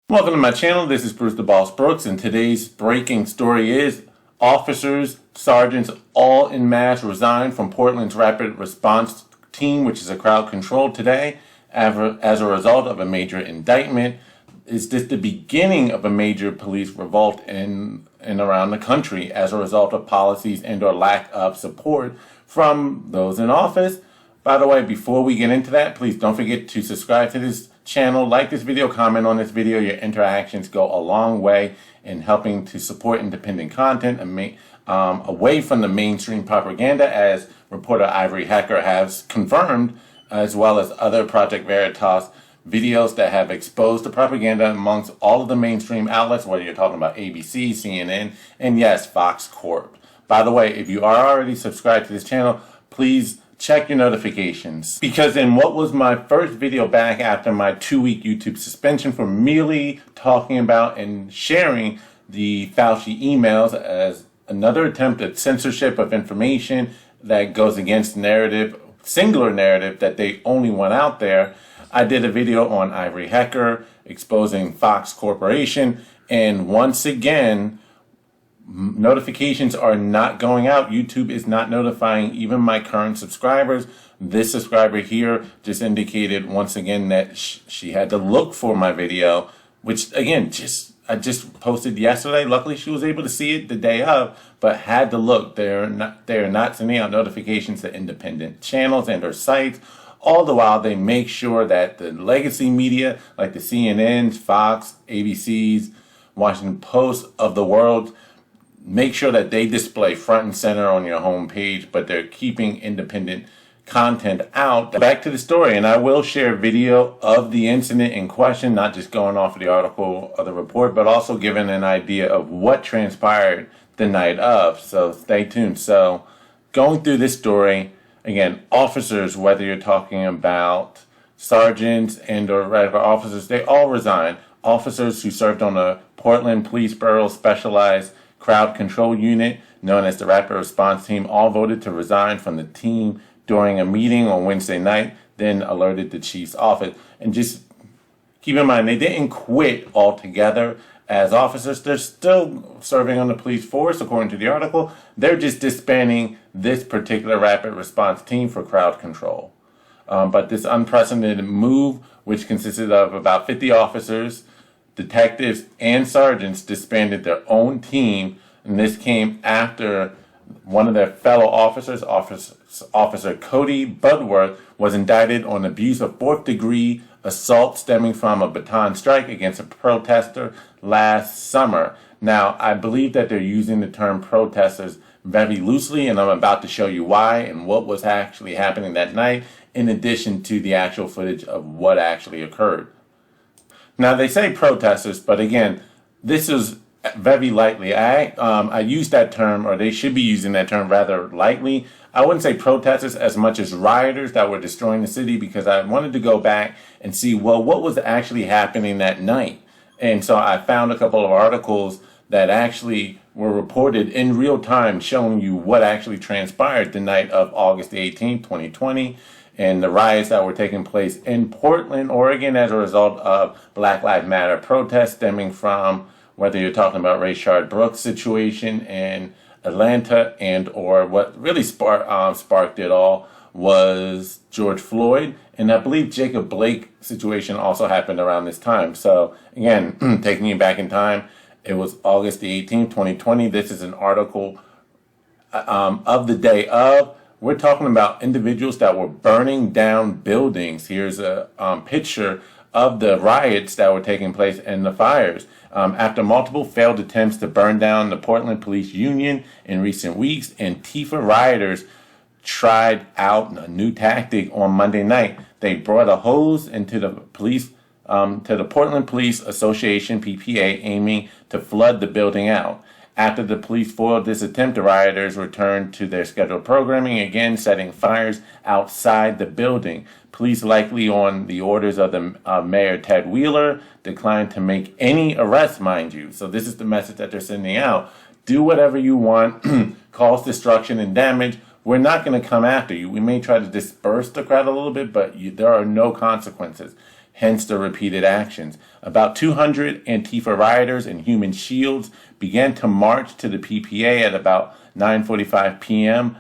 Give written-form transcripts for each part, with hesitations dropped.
Welcome to my channel. This is Bruce the Boss Brooks, and today's breaking story is officers, sergeants, all en masse resign from Portland's rapid response team, which is a crowd control today, as a result of a major indictment. Is this the beginning of a major police revolt in and around the country as a result of policies and or lack of support from those in office? By the way, before we get into that, please don't forget to subscribe to this channel, like this video, comment on this video. Your interactions go a long way in helping to support independent content and away from the mainstream propaganda, as reporter Ivory Hecker has confirmed, as well as other Project Veritas videos that have exposed the propaganda amongst all of the mainstream outlets, whether you're talking about ABC, CNN, and yes, Fox Corp. By the way, if you are already subscribed to this channel, please check your notifications, because in what was my first video back after my 2-week YouTube suspension for merely talking about and sharing the Fauci emails as another attempt at censorship of information that goes against narrative, singular narrative that they only want out there, I did a video on Ivory Hecker exposing Fox Corporation, and once again, notifications are not going out. YouTube is not notifying even my current subscribers. This subscriber here just indicated once again that she had to look for my video, which again, I just posted yesterday. Luckily, she was able to see it the day of, but had to look. They're not sending out notifications to independent channels and or sites. All the while, they make sure that the legacy media, like the CNNs, Fox, ABCs, Washington Post of the world, make sure that they display front and center on your home page, but they're keeping independent content out. Back to the story, and I will share video of the incident in question, not just going off of the article or the report, but also giving an idea of what transpired the night of. So stay tuned. So going through this story, again, officers, whether you're talking about sergeants and or regular officers, they all resign. Officers who served on the Portland Police Bureau Specialized Crowd Control Unit, known as the Rapid Response Team, all voted to resign from the team during a meeting on Wednesday night, then alerted the chief's office. And just keep in mind, they didn't quit altogether as officers. They're still serving on the police force, according to the article. They're just disbanding this particular rapid response team for crowd control. But this unprecedented move, which consisted of about 50 officers, detectives, and sergeants, disbanded their own team, and this came after one of their fellow officers, Officer Cody Budworth, was indicted on abuse of fourth-degree assault stemming from a baton strike against a protester last summer. Now, I believe that they're using the term protesters very loosely, and I'm about to show you why and what was actually happening that night, in addition to the actual footage of what actually occurred. Now, they say protesters, but again, this is very lightly. I use that term, or they should be using that term rather lightly. I wouldn't say protesters as much as rioters that were destroying the city, because I wanted to go back and see, well, what was actually happening that night? And so I found a couple of articles that actually were reported in real time, showing you what actually transpired the night of August 18, 2020. And the riots that were taking place in Portland, Oregon, as a result of Black Lives Matter protests stemming from, whether you're talking about Rayshard Brooks' situation in Atlanta, and or what really sparked it all was George Floyd, and I believe Jacob Blake situation also happened around this time. So again, taking you back in time, it was August the 18th, 2020. This is an article of the day of. We're talking about individuals that were burning down buildings. Here's a picture of the riots that were taking place and the fires. After multiple failed attempts to burn down the Portland Police Union in recent weeks, Antifa rioters tried out a new tactic on Monday night. They brought a hose into the police, to the Portland Police Association, PPA, aiming to flood the building out. After the police foiled this attempt, the rioters returned to their scheduled programming, again setting fires outside the building. Police, likely on the orders of the Mayor Ted Wheeler, declined to make any arrests, mind you. So this is the message that they're sending out. Do whatever you want, cause destruction and damage. We're not going to come after you. We may try to disperse the crowd a little bit, but there are no consequences. hence the repeated actions. About 200 Antifa rioters and human shields began to march to the PPA at about 9:45 p.m.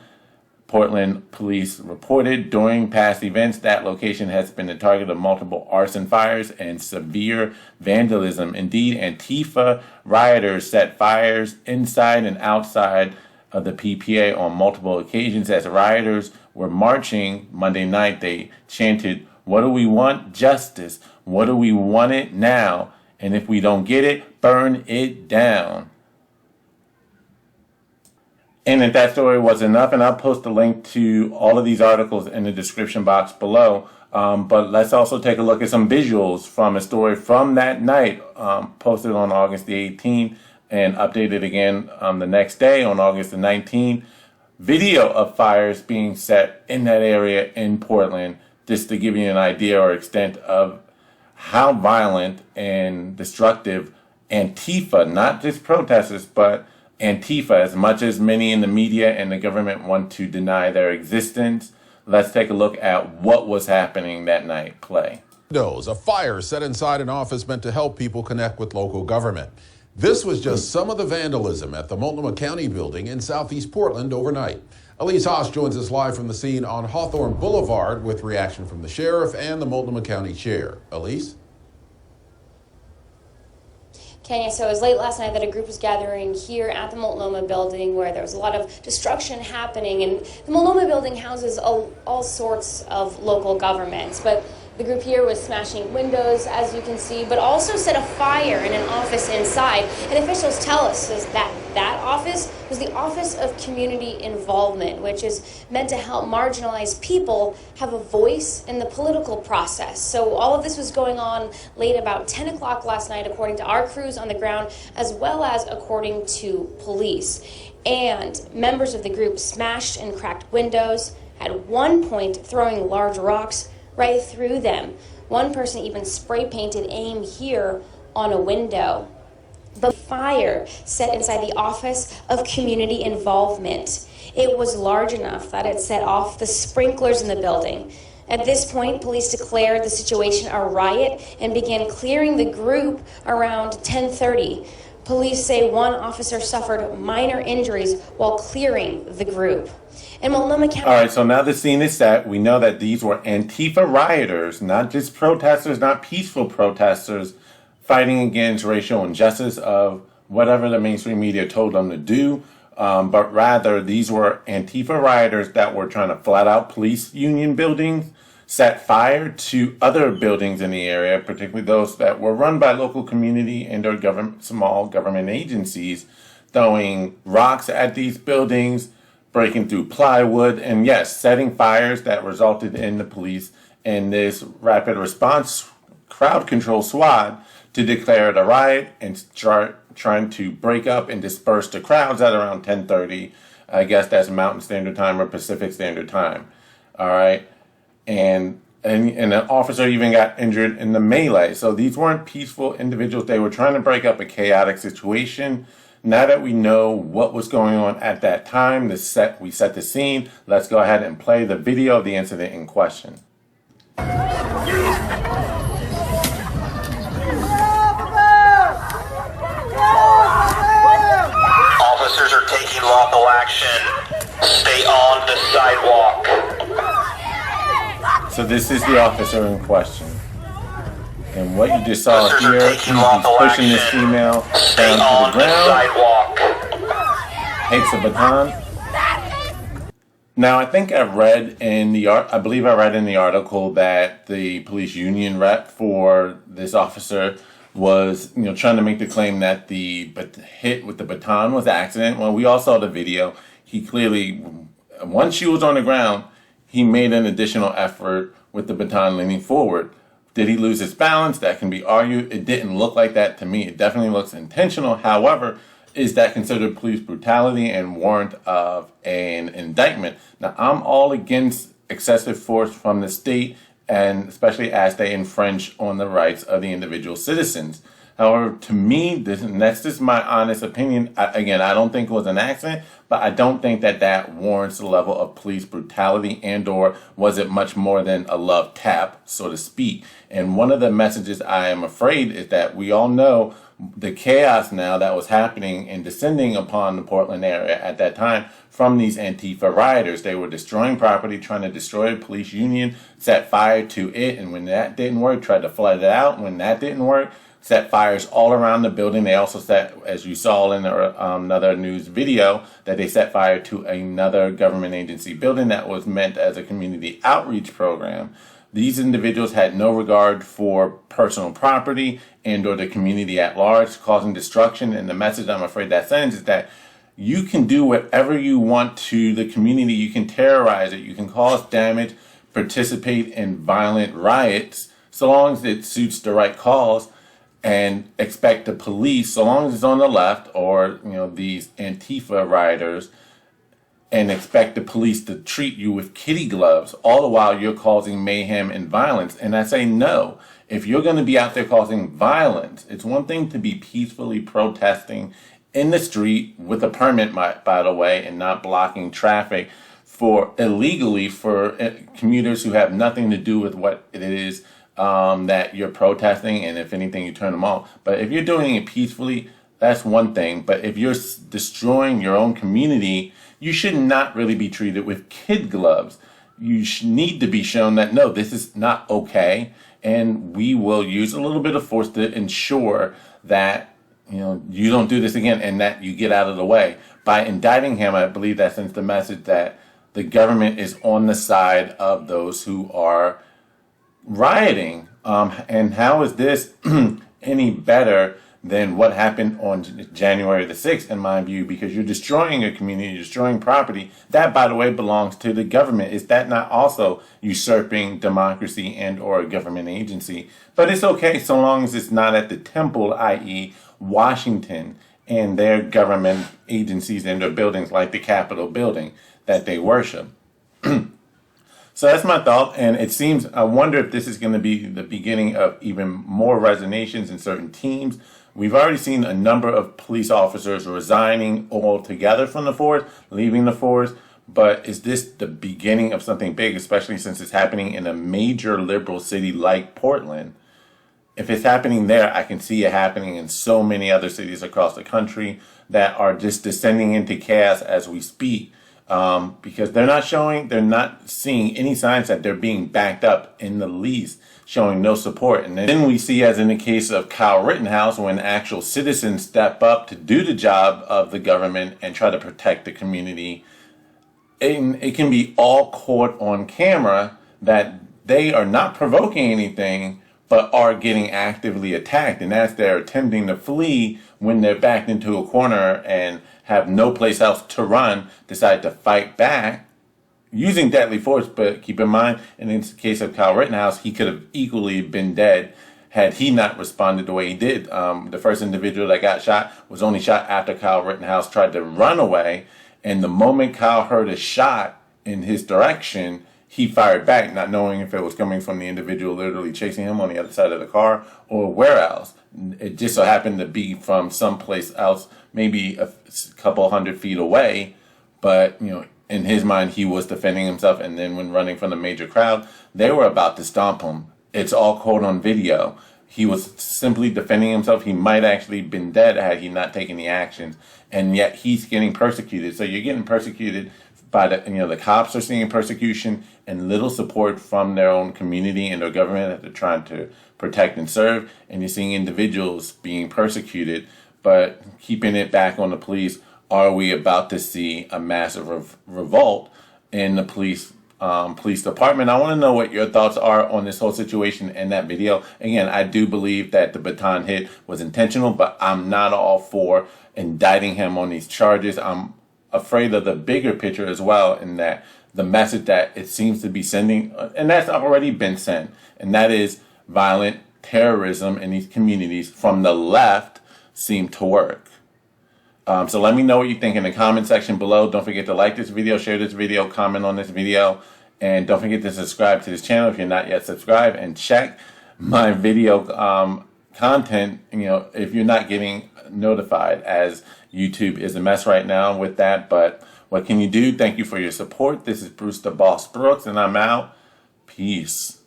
Portland police reported during past events that location has been the target of multiple arson fires and severe vandalism. Indeed, Antifa rioters set fires inside and outside of the PPA on multiple occasions. As rioters were marching Monday night, they chanted, "What do we want? Justice. What do we want it now? And if we don't get it, burn it down." And if that story was enough, and I'll post a link to all of these articles in the description box below, but let's also take a look at some visuals from a story from that night, posted on August the 18th and updated again the next day on August the 19th. Video of fires being set in that area in Portland, just to give you an idea or extent of how violent and destructive Antifa, not just protesters, but Antifa, as much as many in the media and the government want to deny their existence. Let's take a look at what was happening that night. Play. A fire set inside an office meant to help people connect with local government. This was just some of the vandalism at the Multnomah County building in southeast Portland overnight. Elise Haas joins us live from the scene on Hawthorne Boulevard with reaction from the sheriff and the Multnomah County chair. Elise? Kenya, so it was late last night that a group was gathering here at the Multnomah building where there was a lot of destruction happening, and the Multnomah building houses all sorts of local governments, but the group here was smashing windows, as you can see, but also set a fire in an office inside. And officials tell us that that office was the Office of Community Involvement, which is meant to help marginalized people have a voice in the political process. So all of this was going on late about 10 o'clock last night, according to our crews on the ground, as well as according to police. And members of the group smashed and cracked windows, at one point throwing large rocks right through them. One person even spray painted AIM here on a window. The fire set inside the Office of Community Involvement. It was large enough that it set off the sprinklers in the building. At this point, police declared the situation a riot and began clearing the group around 10:30. Police say one officer suffered minor injuries while clearing the group. In Multnomah County. All right, so now the scene is set. We know that these were Antifa rioters, not just protesters, not peaceful protesters, fighting against racial injustice of whatever the mainstream media told them to do, but rather these were Antifa rioters that were trying to flat out police union buildings, set fire to other buildings in the area, particularly those that were run by local community and or small government agencies, throwing rocks at these buildings, breaking through plywood, and yes, setting fires that resulted in the police and this rapid response crowd control SWAT to declare it a riot and start trying to break up and disperse the crowds at around 10:30. I guess that's Mountain Standard Time or Pacific Standard Time. All right. And an officer even got injured in the melee. So these weren't peaceful individuals. They were trying to break up a chaotic situation. Now that we know what was going on at that time, we set the scene. Let's go ahead and play the video of the incident in question. Officers are taking lawful action. Stay on the sidewalk. So this is the officer in question. And what you just saw here, he's pushing this female down to the ground, takes a baton. Now, I think I read in the article that the police union rep for this officer was, trying to make the claim that the hit with the baton was an accident. Well, we all saw the video. He clearly, once she was on the ground, he made an additional effort with the baton leaning forward. Did he lose his balance? That can be argued. It didn't look like that to me. It definitely looks intentional. However, is that considered police brutality and warrant of an indictment? Now, I'm all against excessive force from the state, and especially as they infringe on the rights of the individual citizens. However, to me, that's just my honest opinion. Again, I don't think it was an accident, but I don't think that warrants the level of police brutality, and or was it much more than a love tap, so to speak. And one of the messages I am afraid is that we all know the chaos now that was happening and descending upon the Portland area at that time from these Antifa rioters. They were destroying property, trying to destroy a police union, set fire to it, and when that didn't work, tried to flood it out. When that didn't work, set fires all around the building. They also set, as you saw in another news video, that they set fire to another government agency building that was meant as a community outreach program. These individuals had no regard for personal property and or the community at large, causing destruction. And the message I'm afraid that sends is that you can do whatever you want to the community. You can terrorize it. You can cause damage, participate in violent riots, so long as it suits the right cause, and expect the police, so long as it's on the left or, these Antifa rioters, and expect the police to treat you with kitty gloves, all the while you're causing mayhem and violence. And I say no. If you're going to be out there causing violence, it's one thing to be peacefully protesting in the street with a permit, by the way, and not blocking traffic illegally for commuters who have nothing to do with what it is that you're protesting, and if anything, you turn them off. But if you're doing it peacefully, that's one thing. But if you're destroying your own community, you should not really be treated with kid gloves. You need to be shown that, no, this is not okay, and we will use a little bit of force to ensure that you don't do this again and that you get out of the way. By indicting him, I believe that sends the message that the government is on the side of those who are rioting. And how is this any better than what happened on January the 6th, in my view? Because you're destroying a community, you're destroying property. That, by the way, belongs to the government. Is that not also usurping democracy and or a government agency? But it's okay so long as it's not at the temple, i.e. Washington, and their government agencies and their buildings like the Capitol building that they worship. So that's my thought, and it seems, I wonder if this is going to be the beginning of even more resignations in certain teams. We've already seen a number of police officers resigning altogether from the force, leaving the force, but is this the beginning of something big, especially since it's happening in a major liberal city like Portland? If it's happening there, I can see it happening in so many other cities across the country that are just descending into chaos as we speak. Because they're not seeing any signs that they're being backed up in the least, showing no support. And then we see, as in the case of Kyle Rittenhouse, when actual citizens step up to do the job of the government and try to protect the community, it can be all caught on camera that they are not provoking anything, but are getting actively attacked. And as they're attempting to flee, when they're backed into a corner and have no place else to run, decide to fight back using deadly force. But keep in mind, in the case of Kyle Rittenhouse, he could have equally been dead had he not responded the way he did. The first individual that got shot was only shot after Kyle Rittenhouse tried to run away. And the moment Kyle heard a shot in his direction, he fired back, not knowing if it was coming from the individual literally chasing him on the other side of the car or where else. It just so happened to be from someplace else, maybe a couple hundred feet away. But, in his mind, he was defending himself. And then when running from the major crowd, they were about to stomp him. It's all caught on video. He was simply defending himself. He might actually been dead had he not taken the actions. And yet he's getting persecuted. So you're getting persecuted by the cops are seeing persecution and little support from their own community and their government that they're trying to protect and serve. And you're seeing individuals being persecuted, but keeping it back on the police. Are we about to see a massive revolt in the police department? I want to know what your thoughts are on this whole situation and that video. Again, I do believe that the baton hit was intentional, but I'm not all for indicting him on these charges. I'm afraid of the bigger picture as well, in that the message that it seems to be sending, and that's already been sent, and that is violent terrorism in these communities from the left seem to work. So let me know what you think in the comment section below. Don't forget to like this video, share this video, comment on this video, and don't forget to subscribe to this channel if you're not yet subscribed, and check my video content, if you're not getting notified, as YouTube is a mess right now with that. But what can you do? Thank you for your support. This is Bruce the Boss Brooks, and I'm out. Peace.